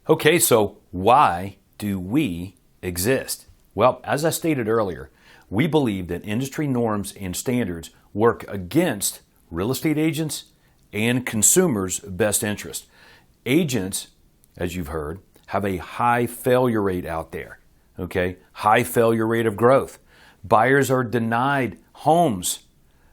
Okay, so why do we exist? Well, as I stated earlier, we believe that industry norms and standards work against real estate agents and consumers' best interest. Agents, as you've heard, have a high failure rate out there, okay? High failure rate of growth. Buyers are denied homes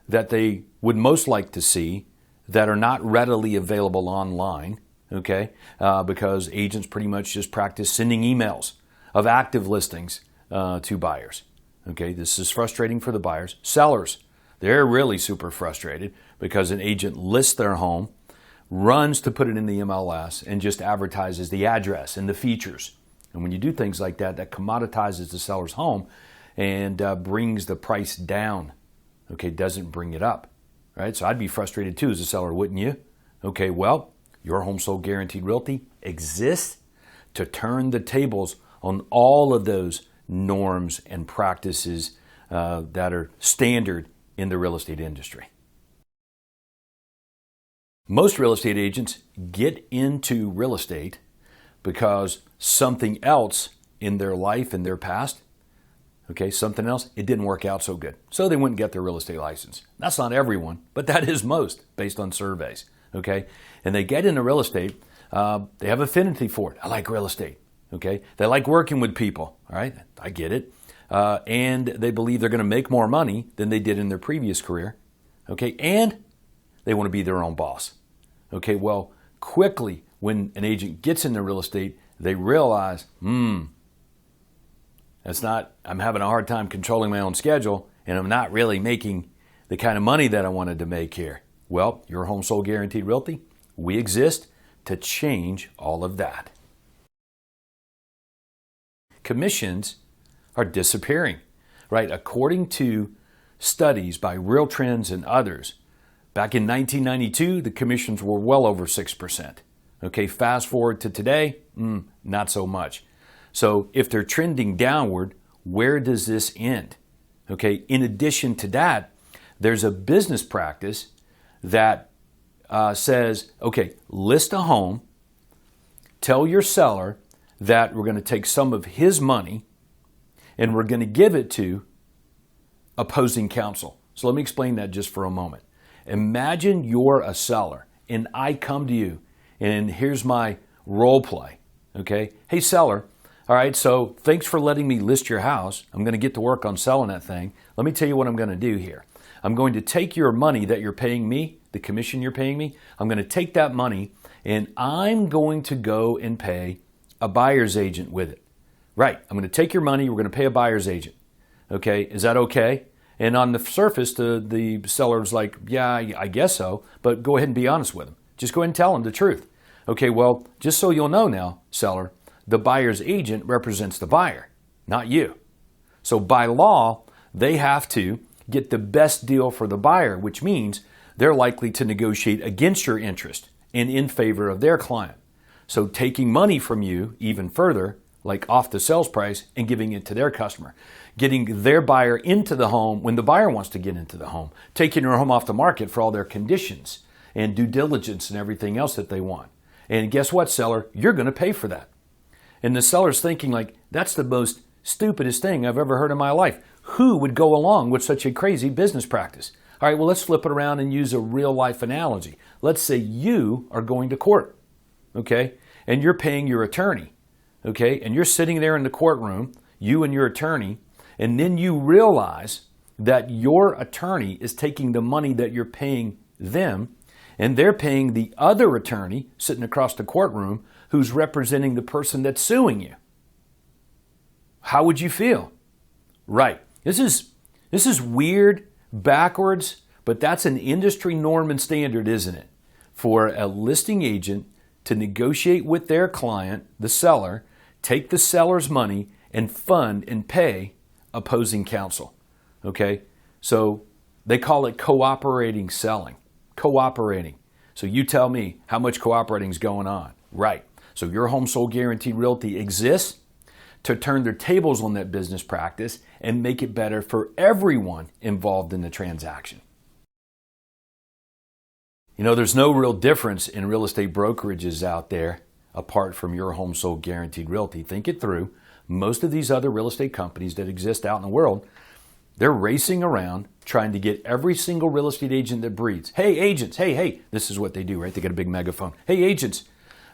that they would most like to see that are not readily available online, okay? Because agents pretty much just practice sending emails of active listings to buyers, okay? This is frustrating for the buyers. Sellers, they're really super frustrated because an agent lists their home, runs to put it in the MLS, and just advertises the address and the features. And when you do things like that, that commoditizes the seller's home and brings the price down, okay? Doesn't bring it up, right? So I'd be frustrated too as a seller, wouldn't you? Okay, well, your Home Sold Guaranteed Realty exists to turn the tables on all of those norms and practices that are standard in the real estate industry. Most real estate agents get into real estate because something else in their life, in their past, okay, something else, it didn't work out so good. So they wouldn't get their real estate license. That's not everyone, but that is most based on surveys, okay? And they get into real estate, they have affinity for it. I like real estate, okay? They like working with people, all right? I get it. And they believe they're going to make more money than they did in their previous career, okay? And they want to be their own boss. Okay, well, quickly when an agent gets into real estate, they realize, that's not, I'm having a hard time controlling my own schedule and I'm not really making the kind of money that I wanted to make here. Well, your Home Sold Guaranteed Realty, we exist to change all of that. Commissions are disappearing, right? According to studies by Real Trends and others, back in 1992, the commissions were well over 6%. Okay, fast forward to today, not so much. So if they're trending downward, where does this end? Okay, in addition to that, there's a business practice that says, okay, list a home, tell your seller that we're going to take some of his money and we're going to give it to opposing counsel. So let me explain that just for a moment. Imagine you're a seller and I come to you and here's my role play, okay? Hey seller, all right, so thanks for letting me list your house. I'm going to get to work on selling that thing. Let me tell you what I'm going to do here. I'm going to take your money that you're paying me, the commission you're paying me, I'm going to take that money and I'm going to go and pay a buyer's agent with it. Right, I'm going to take your money, we're going to pay a buyer's agent. Okay, is that okay? And on the surface, the seller's like, yeah, I guess so, but go ahead and be honest with him. Just go ahead and tell him the truth. Okay, well, just so you'll know now, seller, the buyer's agent represents the buyer, not you. So by law, they have to get the best deal for the buyer, which means they're likely to negotiate against your interest and in favor of their client. So taking money from you even further, like off the sales price, and giving it to their customer. Getting their buyer into the home when the buyer wants to get into the home. Taking their home off the market for all their conditions and due diligence and everything else that they want. And guess what, seller? You're going to pay for that. And the seller's thinking like, that's the most stupidest thing I've ever heard in my life. Who would go along with such a crazy business practice? All right, well, let's flip it around and use a real life analogy. Let's say you are going to court, okay? And you're paying your attorney, okay? And you're sitting there in the courtroom, you and your attorney, and then you realize that your attorney is taking the money that you're paying them, and they're paying the other attorney sitting across the courtroom who's representing the person that's suing you. How would you feel? Right. This is weird, backwards, but that's an industry norm and standard, isn't it? For a listing agent to negotiate with their client, the seller, take the seller's money and fund and pay opposing counsel. Okay? So they call it cooperating selling. Cooperating. So you tell me how much cooperating is going on. Right. So your Home Sold Guaranteed Realty exists to turn their tables on that business practice and make it better for everyone involved in the transaction. You know, there's no real difference in real estate brokerages out there apart from your Home Sold Guaranteed Realty. Think it through. Most of these other real estate companies that exist out in the world, they're racing around trying to get every single real estate agent that breathes. Hey, agents, hey, this is what they do, right? They get a big megaphone. Hey, agents,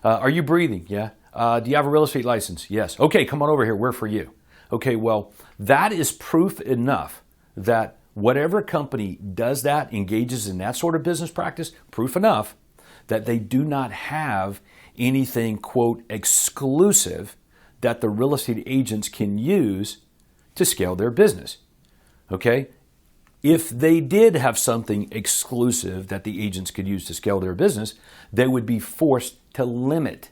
are you breathing? Yeah. Do you have a real estate license? Yes. Okay, come on over here. We're for you. Okay, well, that is proof enough that whatever company does that, engages in that sort of business practice, proof enough that they do not have anything, quote, exclusive that the real estate agents can use to scale their business. Okay? If they did have something exclusive that the agents could use to scale their business, they would be forced to limit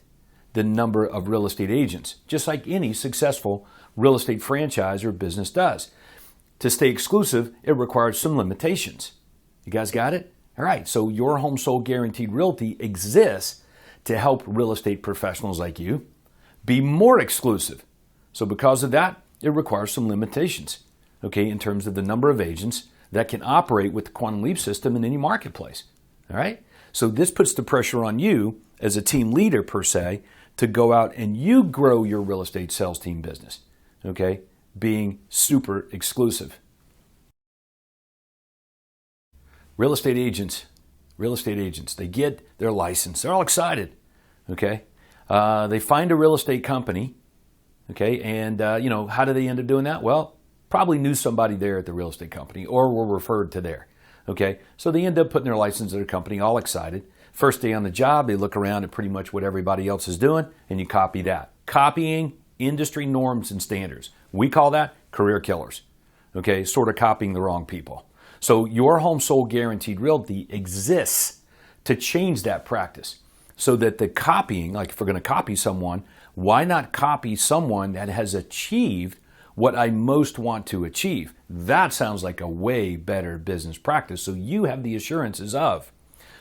the number of real estate agents, just like any successful real estate franchise or business does. To stay exclusive, it requires some limitations. You guys got it? All right, so your Home Sold Guaranteed Realty exists to help real estate professionals like you be more exclusive. So because of that, it requires some limitations, okay, in terms of the number of agents that can operate with the Quantum Leap system in any marketplace. All right? So this puts the pressure on you as a team leader, per se, to go out and you grow your real estate sales team business, okay, being super exclusive. Real estate agents, they get their license. They're all excited, okay? They find a real estate company, okay, and, how do they end up doing that? Well, probably knew somebody there at the real estate company or were referred to there, okay? So they end up putting their license at their company, all excited. First day on the job, they look around at pretty much what everybody else is doing, and you copy that. Copying industry norms and standards. We call that career killers, okay? Sort of copying the wrong people. So your Home Sold Guaranteed Realty exists to change that practice so that the copying, like if we're going to copy someone, why not copy someone that has achieved what I most want to achieve? That sounds like a way better business practice. So you have the assurances of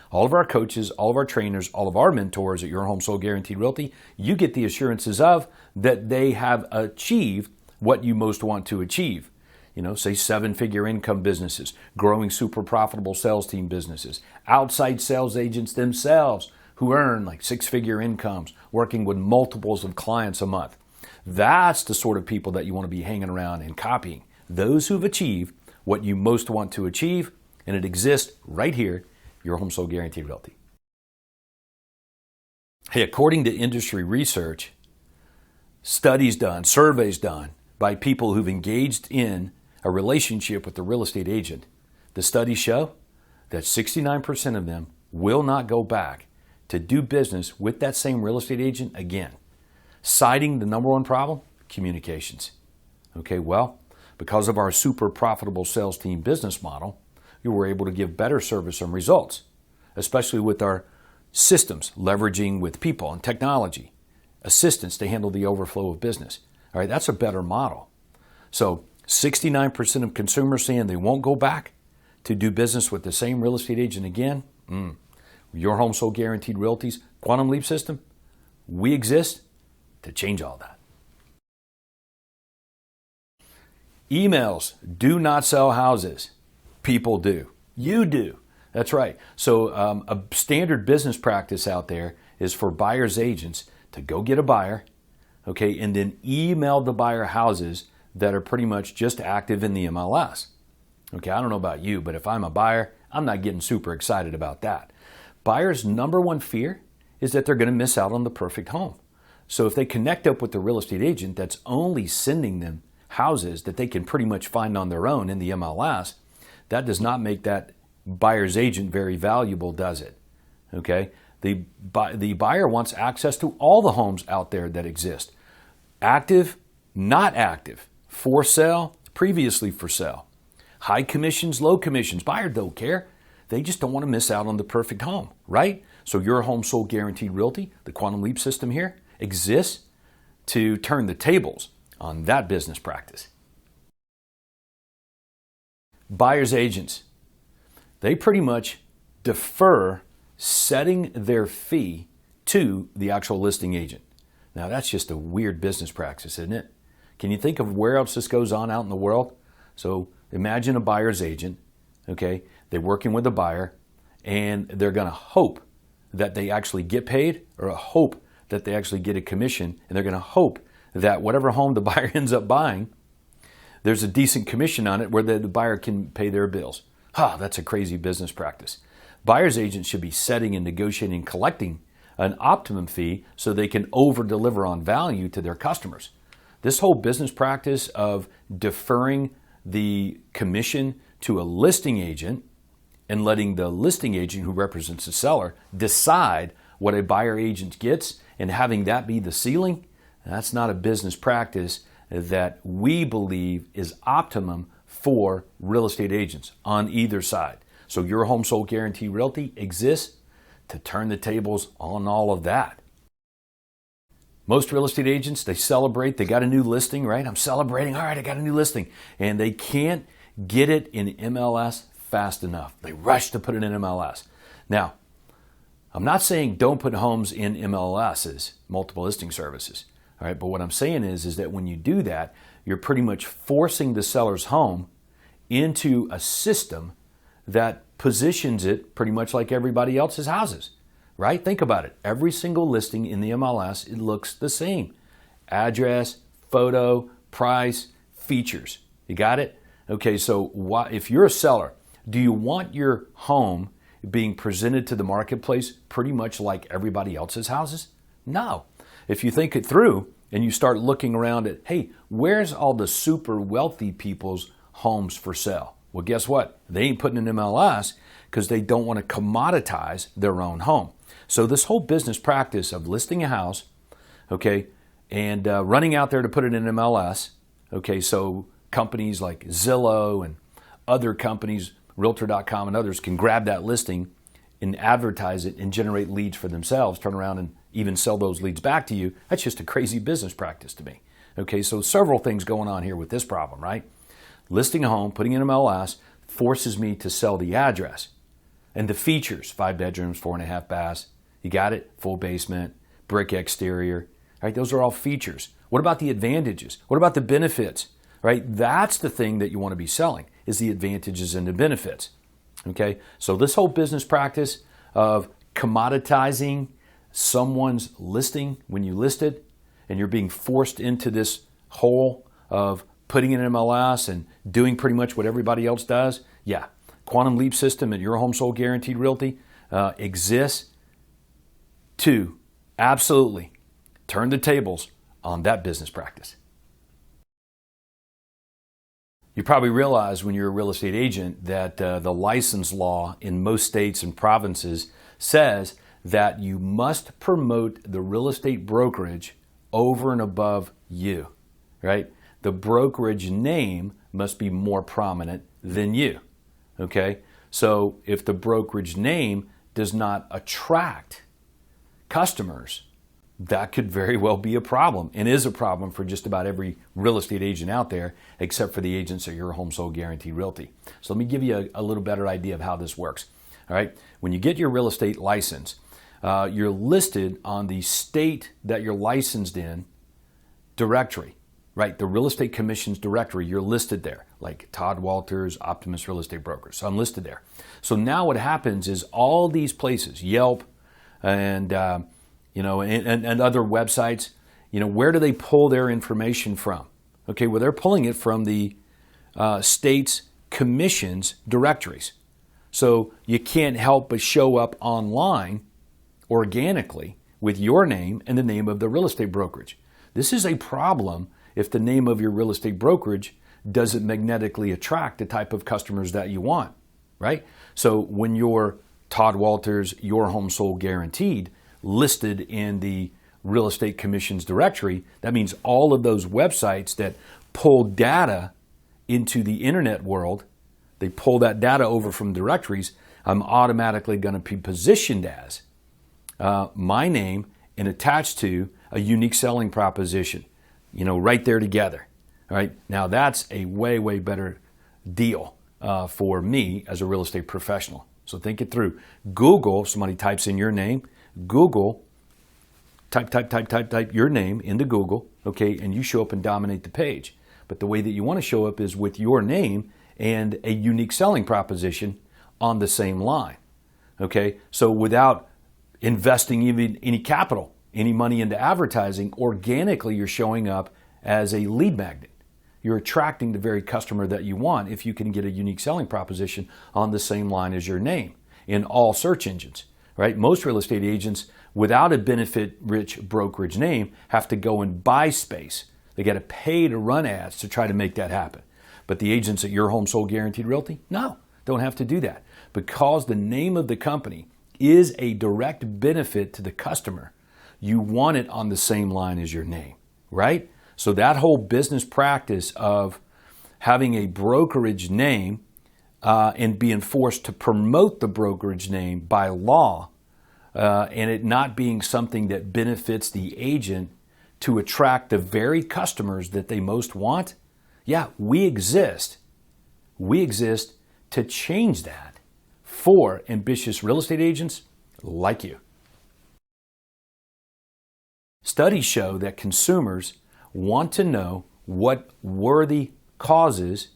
all of our coaches, all of our trainers, all of our mentors at your Home Sold Guaranteed Realty, you get the assurances of that they have achieved what you most want to achieve. Say 7-figure income businesses, growing super profitable sales team businesses, outside sales agents themselves who earn like 6-figure incomes, working with multiples of clients a month. That's the sort of people that you want to be hanging around and copying. Those who've achieved what you most want to achieve, and it exists right here, your Home Sold Guaranteed Realty. Hey, according to industry research, studies done, surveys done by people who've engaged in a relationship with the real estate agent, the studies show that 69% of them will not go back to do business with that same real estate agent again. Citing the number one problem, communications. Okay, well, because of our super profitable sales team business model, you were able to give better service and results, especially with our systems, leveraging with people and technology, assistance to handle the overflow of business. All right, that's a better model. So 69% of consumers saying they won't go back to do business with the same real estate agent again. Your Home Sold Guaranteed Realty's Quantum Leap system, we exist to change all that. Emails do not sell houses. People do. You do. That's right. So a standard business practice out there is for buyer's agents to go get a buyer, okay, and then email the buyer houses that are pretty much just active in the MLS. Okay, I don't know about you, but if I'm a buyer, I'm not getting super excited about that. Buyers' number one fear is that they're going to miss out on the perfect home. So if they connect up with the real estate agent that's only sending them houses that they can pretty much find on their own in the MLS, that does not make that buyer's agent very valuable, does it? Okay? The buyer wants access to all the homes out there that exist. Active, not active. For sale, previously for sale. High commissions, low commissions. Buyer don't care. They just don't want to miss out on the perfect home, right? So your Home Sold Guaranteed Realty, the Quantum Leap system here, exists to turn the tables on that business practice. Buyer's agents, they pretty much defer setting their fee to the actual listing agent. Now that's just a weird business practice, isn't it? Can you think of where else this goes on out in the world? So imagine a buyer's agent, okay? They're working with a buyer and they're going to hope that they actually get paid or hope that they actually get a commission, and they're going to hope that whatever home the buyer ends up buying, there's a decent commission on it where the buyer can pay their bills. That's a crazy business practice. Buyer's agents should be setting and negotiating and collecting an optimum fee so they can over-deliver on value to their customers. This whole business practice of deferring the commission to a listing agent and letting the listing agent who represents the seller decide what a buyer agent gets and having that be the ceiling, that's not a business practice that we believe is optimum for real estate agents on either side. So your Home Sold Guaranteed Realty exists to turn the tables on all of that. Most real estate agents, they celebrate, they got a new listing, right? I'm celebrating, all right, I got a new listing. And they can't get it in MLS fast enough. They rush to put it in MLS. Now, I'm not saying don't put homes in MLSs, multiple listing services. All right, but what I'm saying is that when you do that, you're pretty much forcing the seller's home into a system that positions it pretty much like everybody else's houses, right? Think about it. Every single listing in the MLS, it looks the same. Address, photo, price, features. You got it? Okay, so if you're a seller, do you want your home being presented to the marketplace pretty much like everybody else's houses? No. If you think it through and you start looking around at, hey, where's all the super wealthy people's homes for sale? Well, guess what? They ain't putting in MLS because they don't want to commoditize their own home. So this whole business practice of listing a house, okay, and running out there to put it in MLS, okay, so companies like Zillow and other companies, Realtor.com and others can grab that listing and advertise it and generate leads for themselves, turn around and even sell those leads back to you. That's just a crazy business practice to me. Okay, so several things going on here with this problem, right? Listing a home, putting in MLS forces me to sell the address and the features, 5 bedrooms, 4.5 baths. You got it? Full basement, brick exterior, right? Those are all features. What about the advantages? What about the benefits, right? That's the thing that you want to be selling, is the advantages and the benefits. Okay, so this whole business practice of commoditizing someone's listing when you list it, and you're being forced into this hole of putting in an MLS and doing pretty much what everybody else does. Yeah, Quantum Leap System and your Home Sold Guaranteed Realty exists to absolutely turn the tables on that business practice. You probably realize when you're a real estate agent that the license law in most states and provinces says that you must promote the real estate brokerage over and above you, right? The brokerage name must be more prominent than you, okay? So if the brokerage name does not attract customers, that could very well be a problem, and is a problem for just about every real estate agent out there, except for the agents at your Home Sold Guaranteed Realty. So let me give you a little better idea of how this works. All right, when you get your real estate license, you're listed on the state that you're licensed in directory, right? The Real Estate Commission's directory, you're listed there, like Todd Walters, Optimus Real Estate Brokers. So I'm listed there. So now what happens is all these places, Yelp and and other websites, where do they pull their information from? Okay, well, they're pulling it from the state's commission's directories. So you can't help but show up online organically with your name and the name of the real estate brokerage. This is a problem if the name of your real estate brokerage doesn't magnetically attract the type of customers that you want, right? So when you're Todd Walters, your Home Sold Guaranteed, listed in the Real Estate Commission's directory, that means all of those websites that pull data into the internet world, they pull that data over from directories, I'm automatically going to be positioned as my name and attached to a unique selling proposition, right there together. All right, now that's a way, way better deal for me as a real estate professional. So think it through. Google, somebody types in your name, Google, type your name into Google, okay, and you show up and dominate the page. But the way that you want to show up is with your name and a unique selling proposition on the same line, okay? So without investing even any capital any money into advertising, organically you're showing up as a lead magnet. You're attracting the very customer that you want if you can get a unique selling proposition on the same line as your name in all search engines, right? Most real estate agents without a benefit-rich brokerage name have to go and buy space. They got to pay to run ads to try to make that happen. But the agents at Your Home Sold Guaranteed Realty, no, don't have to do that. Because the name of the company is a direct benefit to the customer, you want it on the same line as your name, right? So that whole business practice of having a brokerage name and being forced to promote the brokerage name by law and it not being something that benefits the agent to attract the very customers that they most want, yeah, we exist. We exist to change that for ambitious real estate agents like you. Studies show that consumers want to know what worthy causes,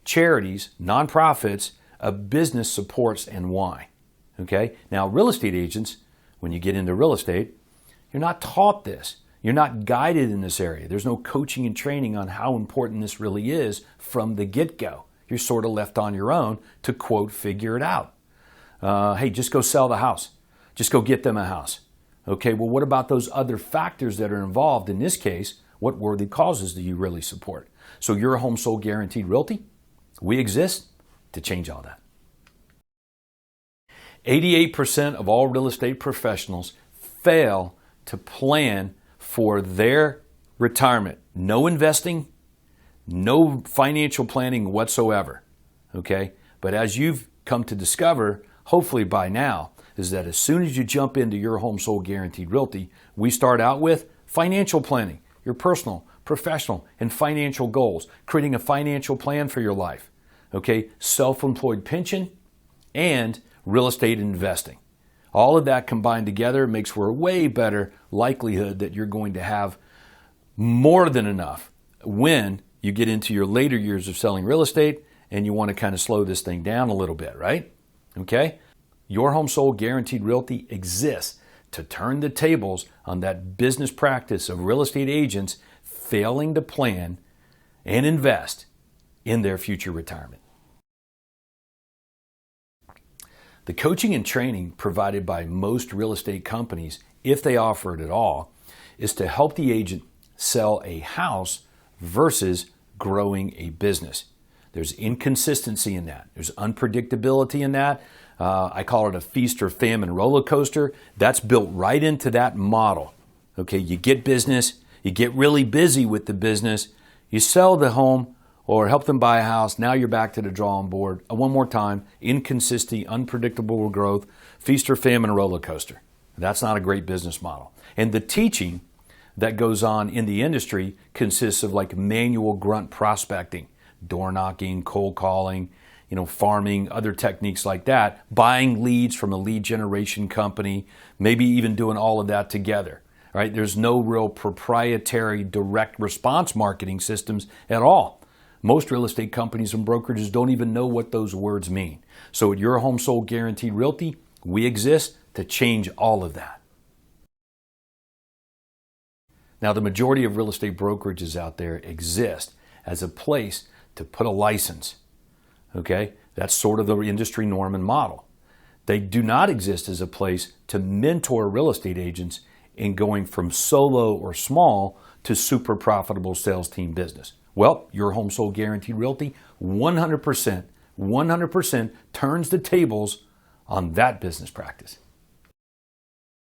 charities, nonprofits, a business supports and why. Okay? Now, real estate agents, when you get into real estate, you're not taught this. You're not guided in this area. There's no coaching and training on how important this really is from the get-go. You're sort of left on your own to, quote, figure it out. Hey, just go sell the house. Just go get them a house. Okay, well, what about those other factors that are involved? In this case, what worthy causes do you really support? So Your Home Sold Guaranteed Realty, we exist to change all that. 88% of all real estate professionals fail to plan for their retirement. No investing, no financial planning whatsoever. Okay? But as you've come to discover, hopefully by now, is that as soon as you jump into Your Home Sold Guaranteed Realty, we start out with financial planning, your personal, professional, and financial goals, creating a financial plan for your life. Okay? Self-employed pension and real estate investing. All of that combined together makes for a way better likelihood that you're going to have more than enough when you get into your later years of selling real estate and you want to kind of slow this thing down a little bit, right? Okay? Your Home Sold Guaranteed Realty exists to turn the tables on that business practice of real estate agents failing to plan and invest in their future retirement. The coaching and training provided by most real estate companies, if they offer it at all, is to help the agent sell a house versus growing a business. There's inconsistency in that. There's unpredictability in that. I call it a feast or famine roller coaster. That's built right into that model. Okay, you get business, you get really busy with the business, you sell the home or help them buy a house. Now you're back to the drawing board. One more time, inconsistency, unpredictable growth, feast or famine roller coaster. That's not a great business model. And the teaching that goes on in the industry consists of like manual grunt prospecting, door knocking, cold calling, farming, other techniques like that, buying leads from a lead generation company, maybe even doing all of that together, right? There's no real proprietary direct response marketing systems at all. Most real estate companies and brokerages don't even know what those words mean. So at Your Home Sold Guaranteed Realty, we exist to change all of that. Now, the majority of real estate brokerages out there exist as a place to put a license. Okay? That's sort of the industry norm and model. They do not exist as a place to mentor real estate agents in going from solo or small to super profitable sales team business. Well, Your Home Sold Guaranteed Realty 100% turns the tables on that business practice.